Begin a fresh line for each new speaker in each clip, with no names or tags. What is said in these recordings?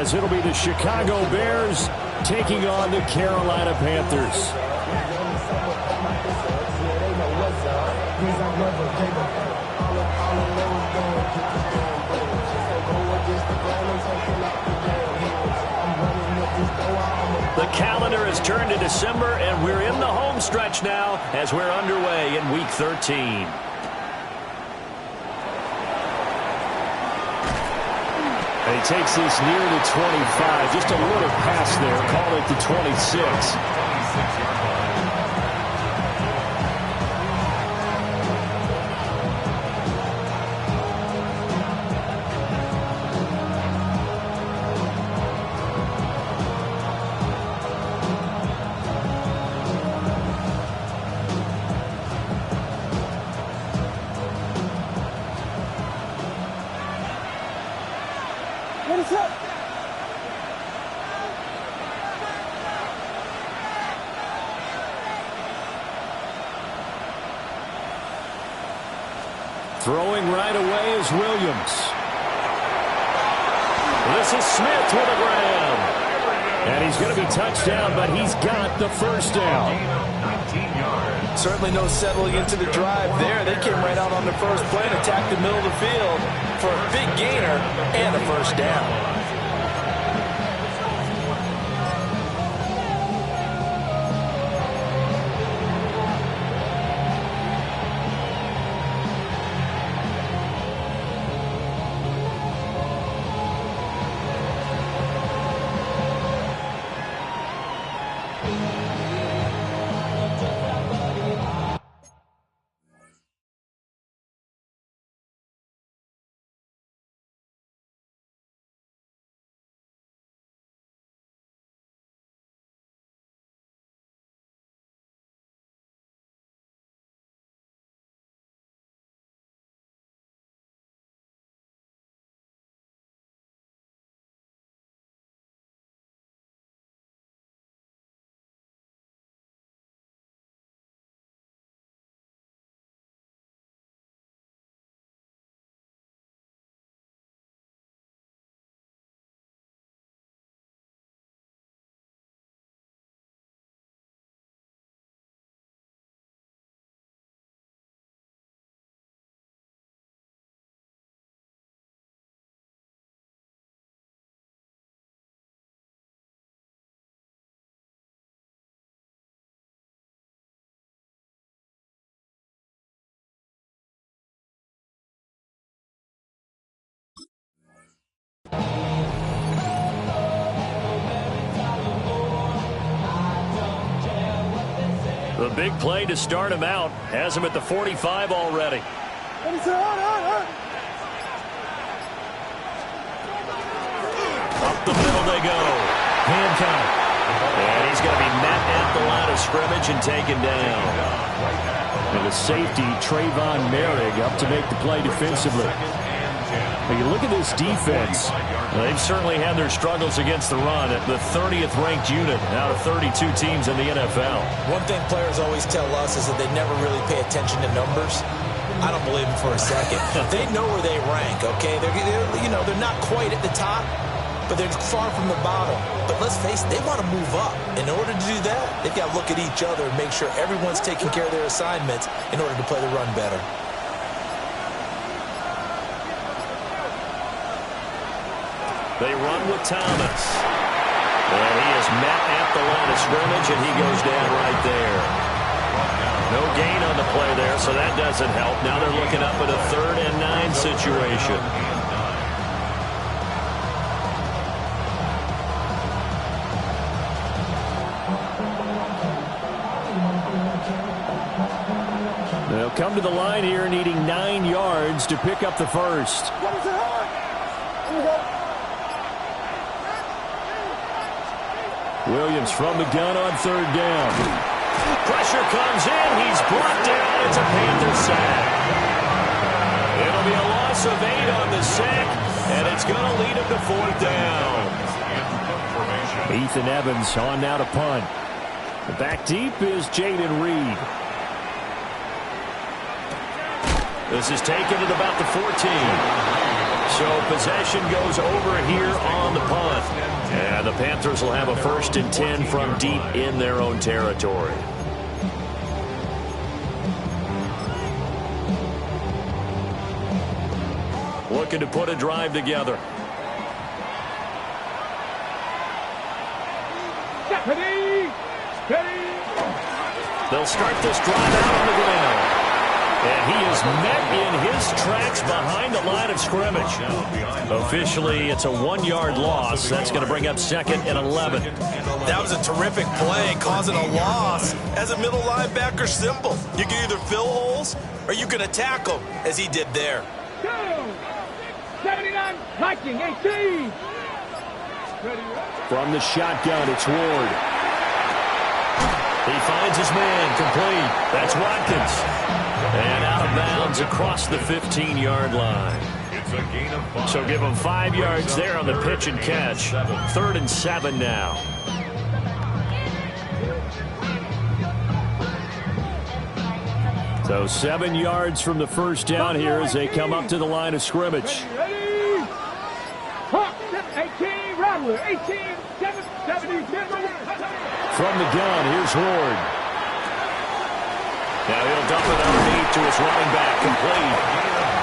as it'll be the Chicago Bears taking on the Carolina Panthers. The calendar has turned to December, and we're in the home stretch now as we're underway in Week 13. And he takes this near the 25. Just a little pass there. Call it the 26. Throwing right away is Williams. This is Smith with a grab. And he's going to be touchdown, but he's got the first down.
Certainly no settling into the drive there. They came right out on the first play and attacked the middle of the field for a big gainer and a first down.
The big play to start him out has him at the 45 already. Up the middle they go. Hancock. And he's going to be met at the line of scrimmage and taken down. And the safety, Trayvon Merrick, up to make the play defensively. Now you look at this defense. They've certainly had their struggles against the run at the 30th ranked unit out of 32 teams in the NFL.
One thing players always tell us is that they never really pay attention to numbers. I don't believe them for a second. They know where they rank, okay? They're not quite at the top, but they're far from the bottom. But let's face it, they want to move up. In order to do that, they've got to look at each other and make sure everyone's taking care of their assignments in order to play the run better.
They run with Thomas. And he is met at the line of scrimmage, and he goes down right there. No gain on the play there, so that doesn't help. Now they're looking up at a 3rd and 9 situation. They'll come to the line here needing 9 yards to pick up the first. Williams from the gun on 3rd down. Pressure comes in. He's brought down. It's a Panther sack. It'll be a loss of 8 on the sack, and it's going to lead him to 4th down. Ethan Evans on now to punt. Back deep is Jaden Reed. This is taken at about the 14. So possession goes over here on the punt. And the Panthers will have a 1st and 10 from deep in their own territory. Looking to put a drive together. They'll start this drive out on the ground. And he is met in his tracks behind the line of scrimmage. Officially, it's a 1-yard loss. That's going to bring up 2nd and 11.
That was a terrific play, causing a loss. As a middle linebacker, simple. You can either fill holes or you can attack them, as he did there.
79, Viking, 18.
From the shotgun, it's Ward. He finds his man, complete. That's Watkins. And out of bounds across the 15-yard line. So give him 5 yards there on the pitch and catch. 3rd and 7 now. So 7 yards from the first down here as they come up to the line of scrimmage.
18, Rattler, 18, 70,
From the gun, here's Ward. Now he'll dump it underneath to his running back, complete.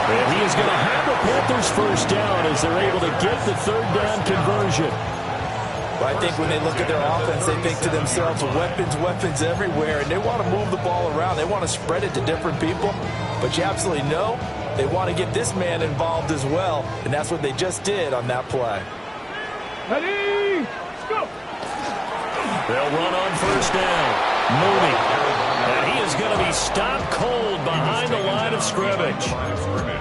And he is going to have the Panthers first down as they're able to get the 3rd down conversion.
But I think when they look at their offense, they think to themselves, weapons everywhere, and they want to move the ball around. They want to spread it to different people. But you absolutely know they want to get this man involved as well, and that's what they just did on that play.
Ready, go!
They'll run on first down. Mooney. And he is going to be stopped cold behind the line of scrimmage.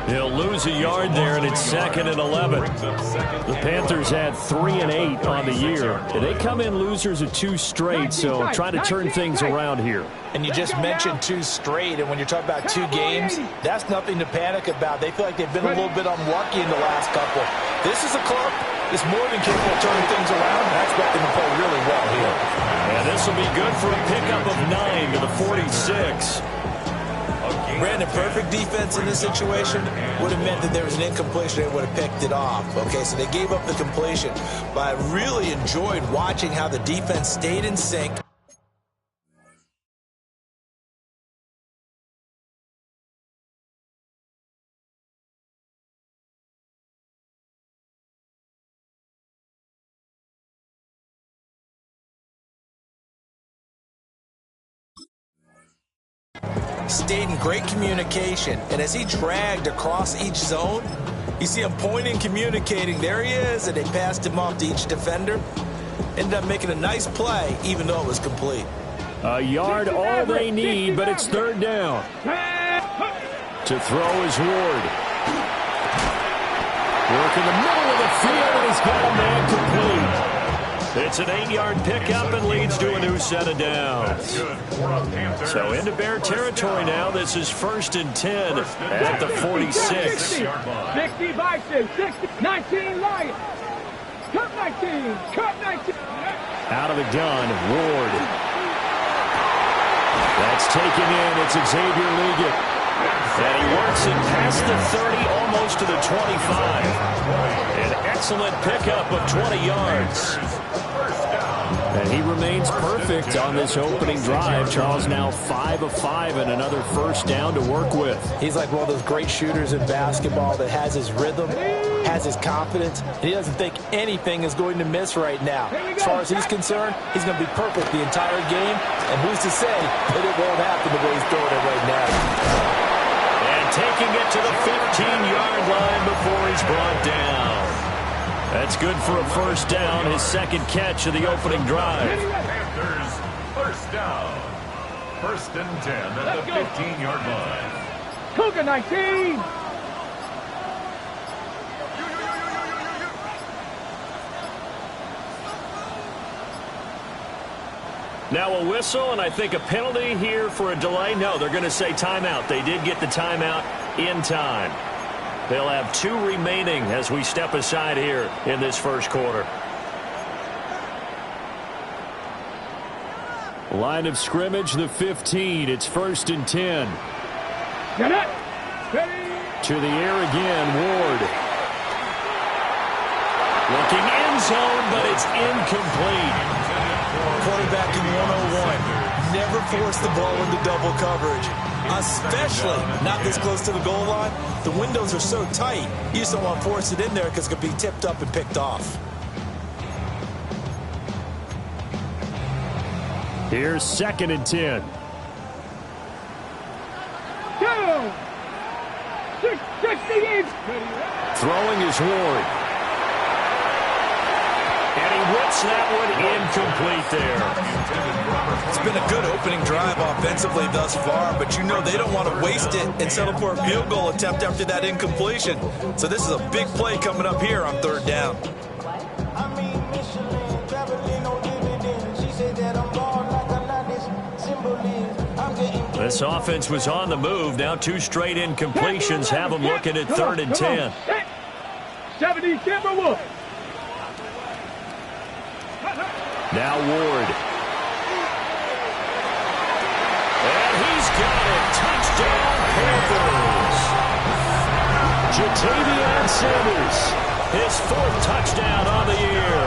He'll lose a yard there, and it's 2nd and 11. The Panthers had 3 and 8 on the year. They come in losers of 2 straight, so trying to turn things around here.
And you just mentioned 2 straight, and when you're talking about 2 games, that's nothing to panic about. They feel like they've been a little bit unlucky in the last couple. This is a club that's more than capable of turning things around, and I expect them to play really well here.
And this will be good for a pickup of 9 to the 46.
Brandon, perfect defense in this situation would have meant that there was an incompletion. They would have picked it off. Okay, so they gave up the completion. But I really enjoyed watching how the defense stayed in sync. Stayed in great communication, and as he dragged across each zone, you see him pointing, communicating. There he is, and they passed him off to each defender. Ended up making a nice play, even though it was complete.
A yard all they need, but it's 3rd down. To throw is Ward. Work in the middle of the field, and he's got a man complete. It's an 8-yard pickup and leads to a new set of downs. So into Bear territory now. This is 1st and 10 at the 46.
60 Bison, 60, 19 Lions. Cut 19, cut 19.
Out of the gun, Ward. That's taken in. It's Xavier Liggett. And he works it past the 30, almost to the 25. An excellent pickup of 20 yards. And he remains perfect on this opening drive. Charles now 5 of 5 and another first down to work with.
He's like one of those great shooters in basketball that has his rhythm, has his confidence, and he doesn't think anything is going to miss right now. As far as he's concerned, he's going to be perfect the entire game, and who's to say that it won't happen the way he's throwing it right now.
And taking it to the 15-yard line before he's brought down. That's good for a first down, his 2nd catch of the opening drive.
Panthers, first down. 1st and 10 at the 15-yard line.
Cougar 19.
Now a whistle, and I think a penalty here for a delay. No, they're going to say timeout. They did get the timeout in time. They'll have 2 remaining as we step aside here in this first quarter. Line of scrimmage, the 15. It's 1st and 10.
Get it. Ready.
To the air again, Ward. Looking end zone, but it's incomplete.
Quarterbacking 101. Never force the ball into double coverage, especially not this close to the goal line. The windows are so tight, you just don't want to force it in there because it could be tipped up and picked off.
Here's 2nd and 10.
Go! 68.
Throwing is Ward. And he whips that one incomplete there.
It's been a good opening drive offensively thus far, but you know they don't want to waste it and settle for a field goal attempt after that incompletion. So this is a big play coming up here on 3rd down.
This offense was on the move. Now 2 straight incompletions have them looking at 3rd and 10.
70 Timberwolves.
Now Ward. And he's got it. Touchdown, Panthers. Jatavion Sanders, his 4th touchdown on the year.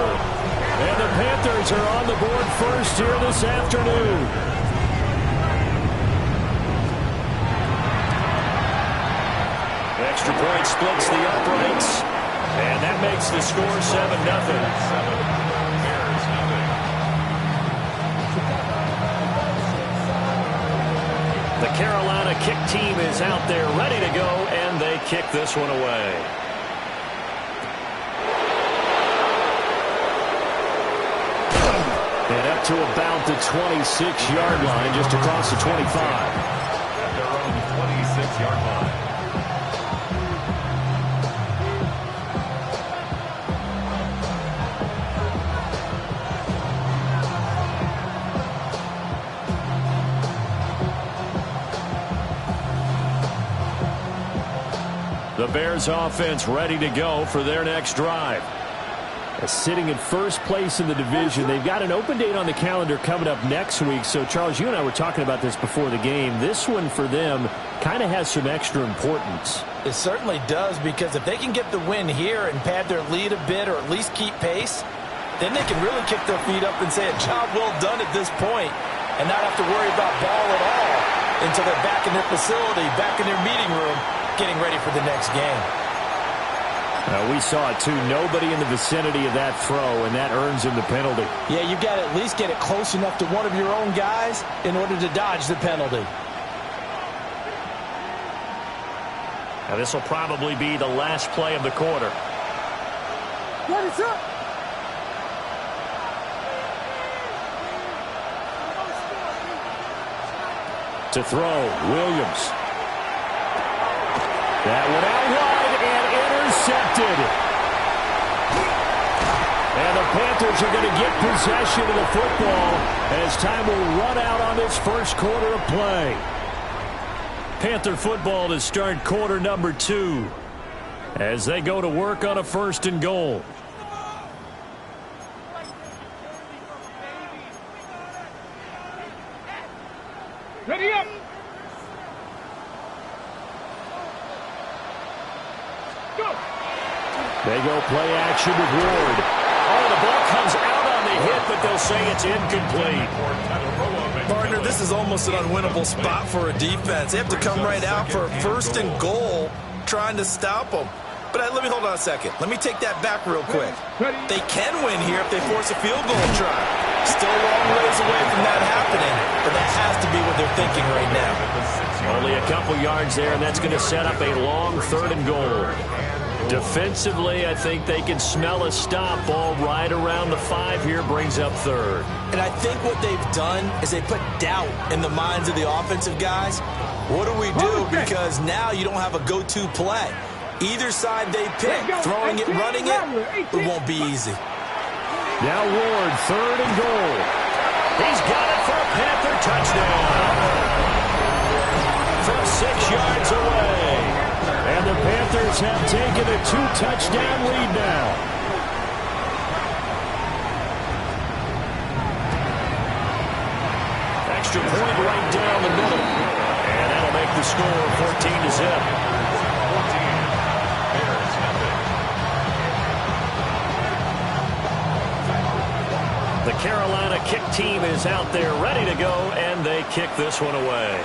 And the Panthers are on the board first here this afternoon. Extra point splits the uprights. And that makes the score 7-0. The Carolina kick team is out there ready to go, and they kick this one away. And up to about the 26-yard line, just across the 25.
At their own 26-yard line.
The Bears offense ready to go for their next drive. Sitting in first place in the division. They've got an open date on the calendar coming up next week. So, Charles, you and I were talking about this before the game. This one for them kind of has some extra importance.
It certainly does, because if they can get the win here and pad their lead a bit or at least keep pace, then they can really kick their feet up and say a job well done at this point and not have to worry about ball at all until they're back in their facility, back in their meeting room, getting ready for the next game.
We saw it, too. Nobody in the vicinity of that throw, and that earns him the penalty.
Yeah, you've got to at least get it close enough to one of your own guys in order to dodge the penalty.
Now, this will probably be the last play of the quarter.
What is up?
To throw, Williams. That one out wide and intercepted. And the Panthers are going to get possession of the football as time will run out on this first quarter of play. Panther football to start quarter number 2 as they go to work on a 1st and goal.
Ready up. Go.
They go play action with Ward. Oh, the ball comes out on the hit, but they'll say it's incomplete.
Partner, this is almost an unwinnable spot for a defense. They have to come right out for a 1st and goal trying to stop them. But let me hold on a second. Let me take that back real quick. They can win here if they force a field goal try. Still a long ways away from that happening, but that has to be what they're thinking right now.
Only a couple yards there, and that's going to set up a long 3rd and goal. Defensively, I think they can smell a stop. Ball right around the 5 here brings up 3rd.
And I think what they've done is they put doubt in the minds of the offensive guys. What do we do? Because now you don't have a go-to play. Either side they pick, throwing it, running it, it won't be easy.
Now Ward, 3rd and goal. He's got it for a Panther touchdown. From 6 yards away. And the Panthers have taken a 2-touchdown lead now. Extra point right down the middle. And that'll make the score 14-0. The Carolina kick team is out there ready to go, and they kick this one away.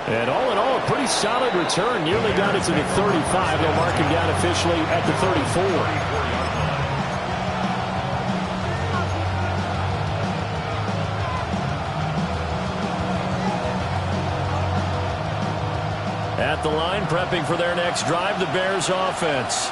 And all in all, a pretty solid return. Nearly got it to the 35. They'll mark him down officially at the 34. At the line, prepping for their next drive, the Bears offense.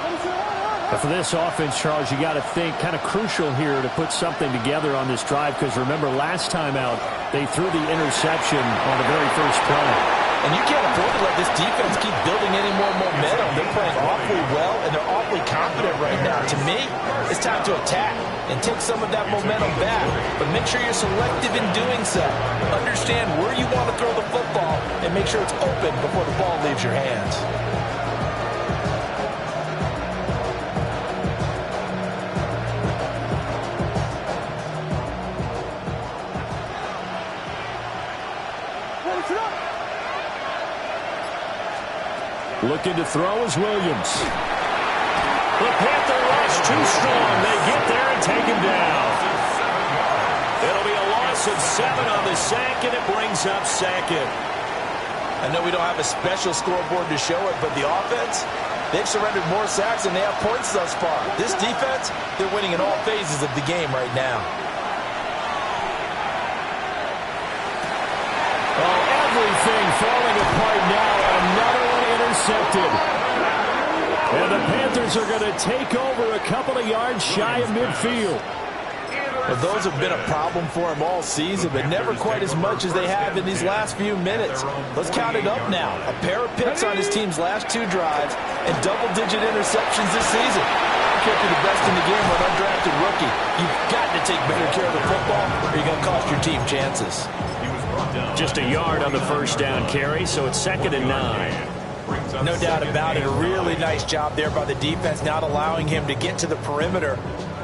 But for this offense, Charles, you got to think kind of crucial here to put something together on this drive, because remember last time out, they threw the interception on the very first play.
And you can't afford to let this defense keep building any more momentum. They're playing awfully well, and they're awfully confident right now. To me, it's time to attack and take some of that momentum back. But make sure you're selective in doing so. Understand where you want to throw the football and make sure it's open before the ball leaves your hands.
Looking to throw is Williams. The Panther rush too strong. They get there and take him down. It'll be a loss of 7 on the sack, and it brings up second.
I know we don't have a special scoreboard to show it, but the offense, they've surrendered more sacks than they have points thus far. This defense, they're winning in all phases of the game right now.
Oh, everything falling apart now. Another one intercepted. And the Panthers are going to take over a couple of yards shy of midfield.
Well, those have been a problem for him all season, but never quite as much as they have in these last few minutes. Let's count it up now. A pair of picks on his team's last 2 drives and double-digit interceptions this season. I can't be the best in the game or an undrafted rookie. You've got to take better care of the football or you're going to cost your team chances.
Just a yard on the first down carry, so it's 2nd and 9.
No doubt about it. A really nice job there by the defense, not allowing him to get to the perimeter.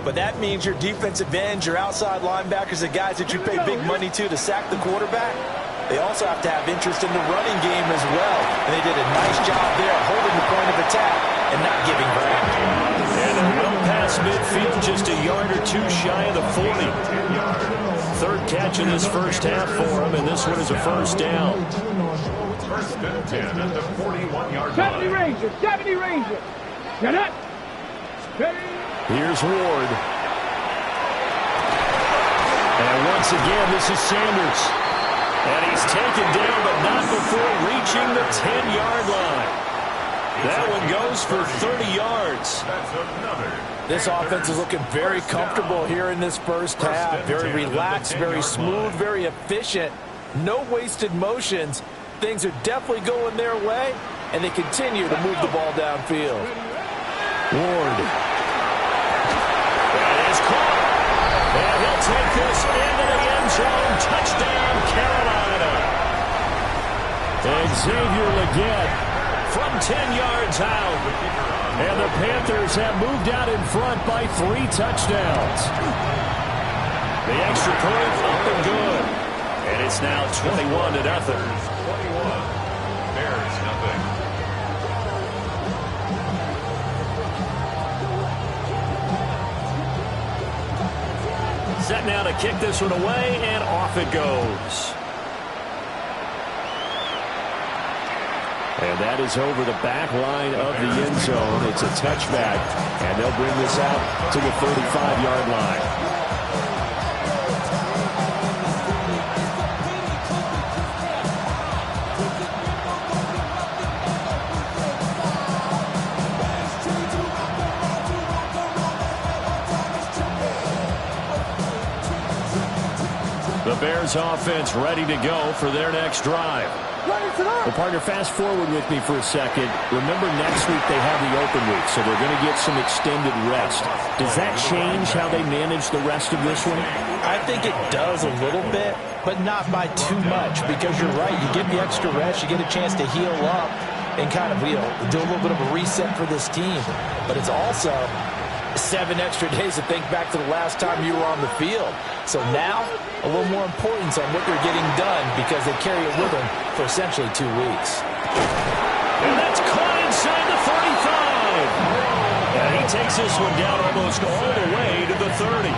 But that means your defensive ends, your outside linebackers, the guys that you pay big money to sack the quarterback, they also have to have interest in the running game as well. And they did a nice job there holding the point of attack and not giving ground.
And a well past midfield, just a yard or 2 shy of the 40. 3rd catch in this first half for him, and this one is a first down.
1st and 10 at the 41-yard
70
line.
Ranger, 70 Ranger. Get it.
Here's Ward. And once again, this is Sanders. And he's taken down, but not before reaching the 10-yard line. That one goes for 30 yards.
This offense is looking very comfortable here in this first half. Very relaxed, very smooth, very efficient. No wasted motions. Things are definitely going their way, and they continue to move the ball downfield.
Ward. That is caught. And he'll take this into the end zone. Touchdown, Carolina. And Xavier Legette from 10 yards out. And the Panthers have moved out in front by 3 touchdowns. The extra point up and good. And it's now 21-0.
21. Bears nothing.
Set now to kick this one away, and off it goes. And that is over the back line of the end zone. It's a touchback, and they'll bring this out to the 35-yard line. The Bears offense ready to go for their next drive. Well, partner, fast forward with me for a second. Remember, next week they have the open week, so they're going to get some extended rest. Does that change how they manage the rest of this one?
I think it does a little bit, but not by too much, because you're right. You get the extra rest, you get a chance to heal up and kind of, do a little bit of a reset for this team. But it's also 7 extra days to think back to the last time you were on the field. So now, a little more importance on what they're getting done because they carry it with them for essentially 2 weeks.
And that's caught inside the 35. takes this one down almost all the way to the 30.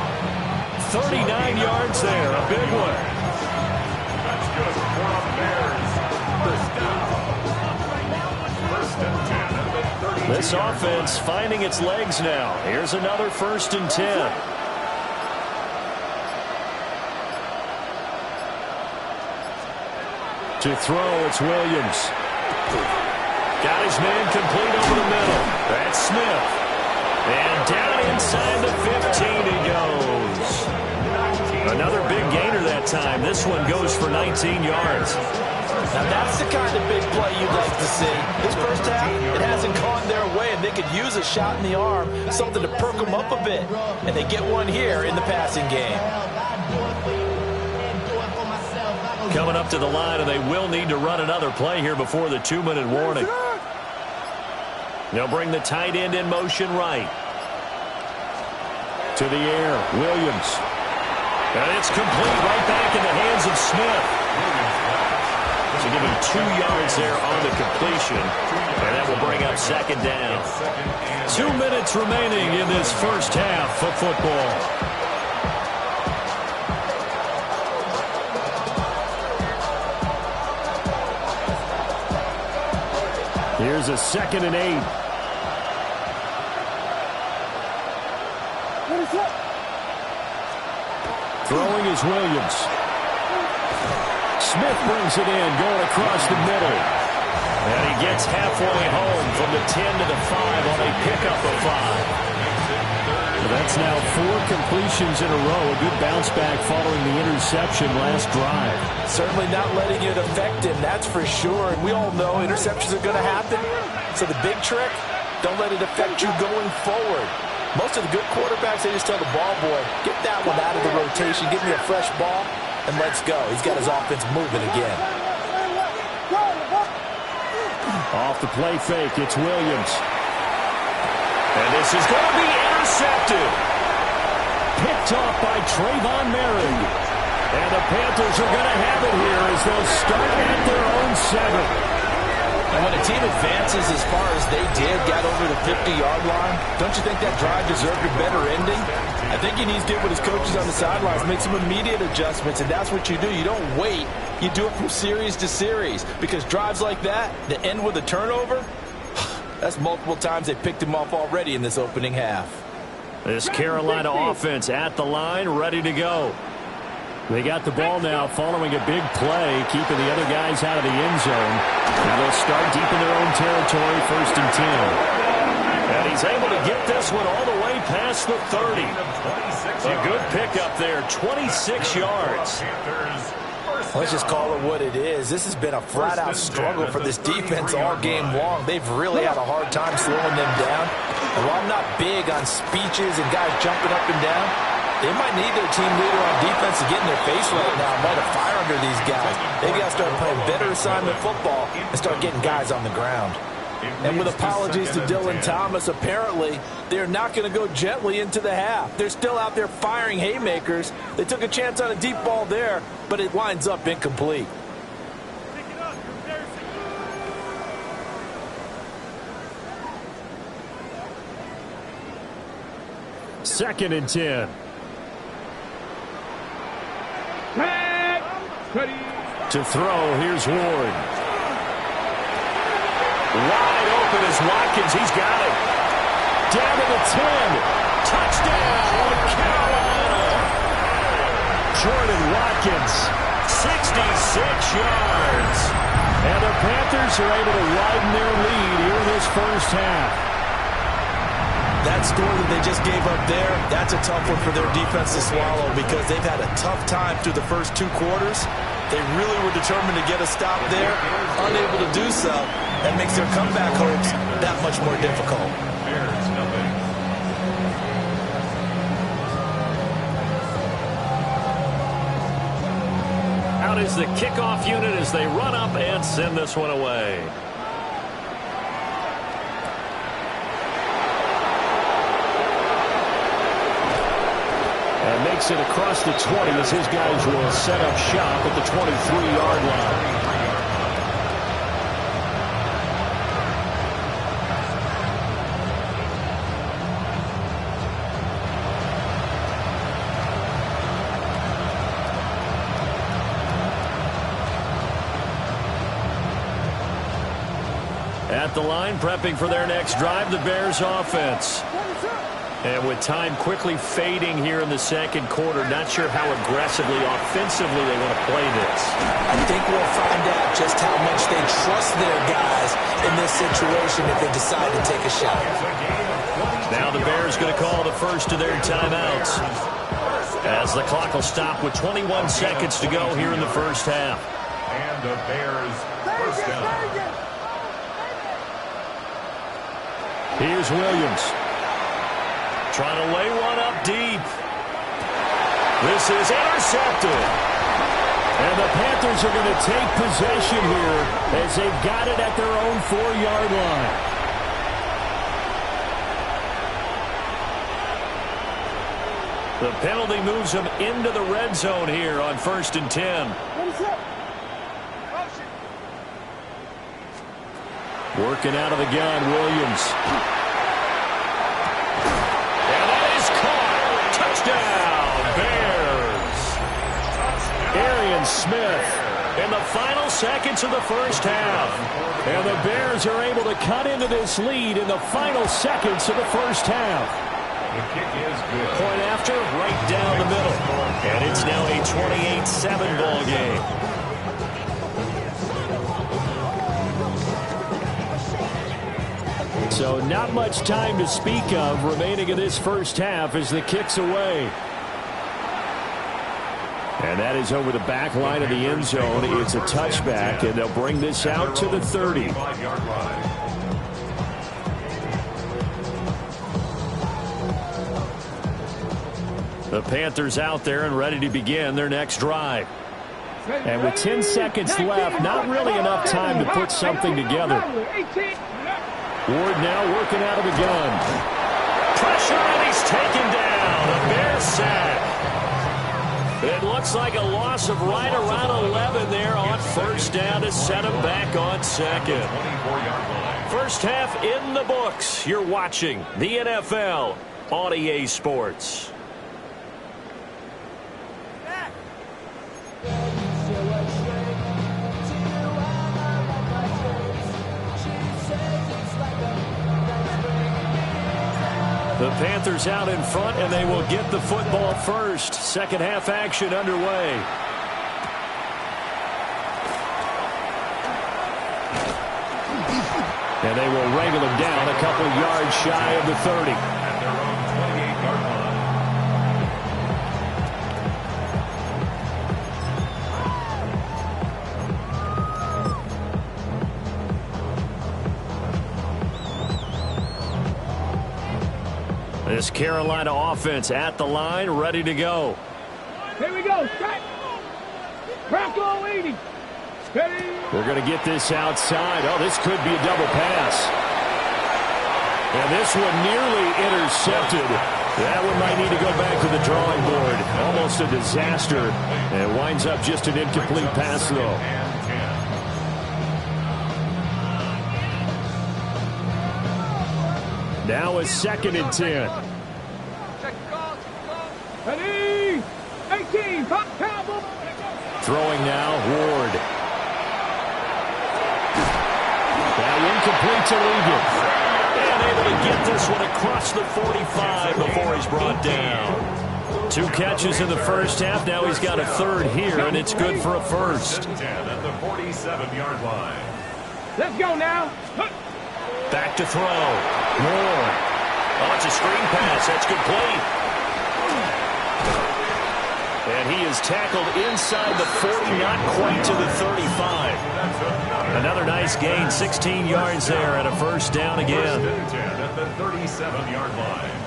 39 yards there, a big one.
That's good for the Bears. First down. First and 10 at the 32.
This offense finding its legs now. Here's another 1st and 10. To throw, it's Williams. Got his man complete over the middle. That's Smith. And down inside the 15 he goes. Another big gainer that time. This one goes for 19 yards.
Now that's the kind of big play you'd like to see. This first half, it hasn't gone their way, and they could use a shot in the arm, something to perk them up a bit. And they get one here in the passing game.
Coming up to the line, and they will need to run another play here before the 2-minute warning. They'll bring the tight end in motion right. To the air, Williams. And it's complete right back in the hands of Smith. So give him 2 yards there on the completion. And that will bring up 2nd down. 2 minutes remaining in this first half of football. Here's a 2nd and 8. Throwing is Williams. Smith brings it in, going across the middle. And he gets halfway home from the 10 to the 5 on a pickup of 5. That's now 4 completions in a row. A good bounce back following the interception last drive.
Certainly not letting it affect him, that's for sure. And we all know interceptions are going to happen. So the big trick, don't let it affect you going forward. Most of the good quarterbacks, they just tell the ball boy, get that one out of the rotation, give me a fresh ball, and let's go. He's got his offense moving again.
Off the play fake, it's Williams. And this is going to be intercepted. Picked off by Trayvon Merrick. And the Panthers are going to have it here as they'll start at their own 7.
And when a team advances as far as they did, got over the 50-yard line, don't you think that drive deserved a better ending? I think he needs to get with his coaches on the sidelines, make some immediate adjustments, and that's what you do. You don't wait. You do it from series to series, because drives like that end with a turnover, that's multiple times they picked him off already in this opening half.
This Carolina offense at the line, ready to go. They got the ball now following a big play, keeping the other guys out of the end zone. Now they'll start deep in their own territory, 1st and 10. And he's able to get this one all the way past the 30. A good pickup there, 26 yards.
Let's just call it what it is. This has been a flat-out struggle for this defense all game long. They've really had a hard time slowing them down. And while I'm not big on speeches and guys jumping up and down, they might need their team leader on defense to get in their face right now and light a fire under these guys. They've got to start playing better assignment football and start getting guys on the ground. And with apologies to Dylan Thomas, apparently they're not going to go gently into the half. They're still out there firing haymakers. They took a chance on a deep ball there, but it winds up incomplete.
Second and 10. To throw, here's Ward. Wide open is Watkins. He's got it. Down to the 10. Touchdown, Carolina. Jordan Watkins, 66 yards. And the Panthers are able to widen their lead here in this first half.
That score that they just gave up there, that's a tough one for their defense to swallow because they've had a tough time through the first 2 quarters. They really were determined to get a stop there, unable to do so. That makes their comeback hopes that much more difficult.
Out is the kickoff unit as they run up and send this one away. And makes it across the 20 as his guys will set up shop at the 23-yard line. At the line, prepping for their next drive, the Bears offense. And with time quickly fading here in the second quarter, not sure how aggressively, offensively they want to play this.
I think we'll find out just how much they trust their guys in this situation if they decide to take a shot.
Now the Bears going to call the first of their timeouts, as the clock will stop with 21 seconds to go here in the first half.
And the Bears first down.
Here's Williams. Trying to lay one up deep. This is intercepted. And the Panthers are going to take possession here as they've got it at their own 4-yard line. The penalty moves them into the red zone here on 1st and 10. Working out of the gun, Williams. And that is caught. Touchdown, Bears. Arian Smith in the final seconds of the first half. And the Bears are able to cut into this lead in the final seconds of the first half.
The kick is good.
Point after, right down the middle. And it's now a 28-7 ball game. So not much time to speak of remaining in this first half as the kick's away. And that is over the back line of the end zone. It's a touchback, and they'll bring this out to the 30. The Panthers out there and ready to begin their next drive. And with 10 seconds left, not really enough time to put something together. Ward now working out of the gun. Pressure, and he's taken down. A Bears sack. It looks like a loss of right around 11 there on first down to set him back on second. First half in the books. You're watching the NFL on EA Sports. The Panthers out in front, and they will get the football first. Second half action underway. And they will wrangle him down a couple yards shy of the 30.
At their own 28-yard line.
This Carolina offense at the line, ready to go.
Here we go. Crack on 80. Steady.
They're going to get this outside. Oh, this could be a double pass. And this one nearly intercepted. That one might need to go back to the drawing board. Almost a disaster. And it winds up just an incomplete pass, though. Now a 2nd and 10.
Ready. 18.
Throwing now, Ward. That incomplete to Ligon. And able to get this one across the 45 before he's brought down. 2 catches in the first half. Now he's got a 3rd here, and it's good for a first.
10 at the 47-yard line.
Let's go now.
Back to throw. Moore. Oh, it's a screen pass. That's complete. And he is tackled inside the 40, not quite to the 35. Another nice gain, 16 yards there, and a first down again.
First and 10 at the 37-yard line.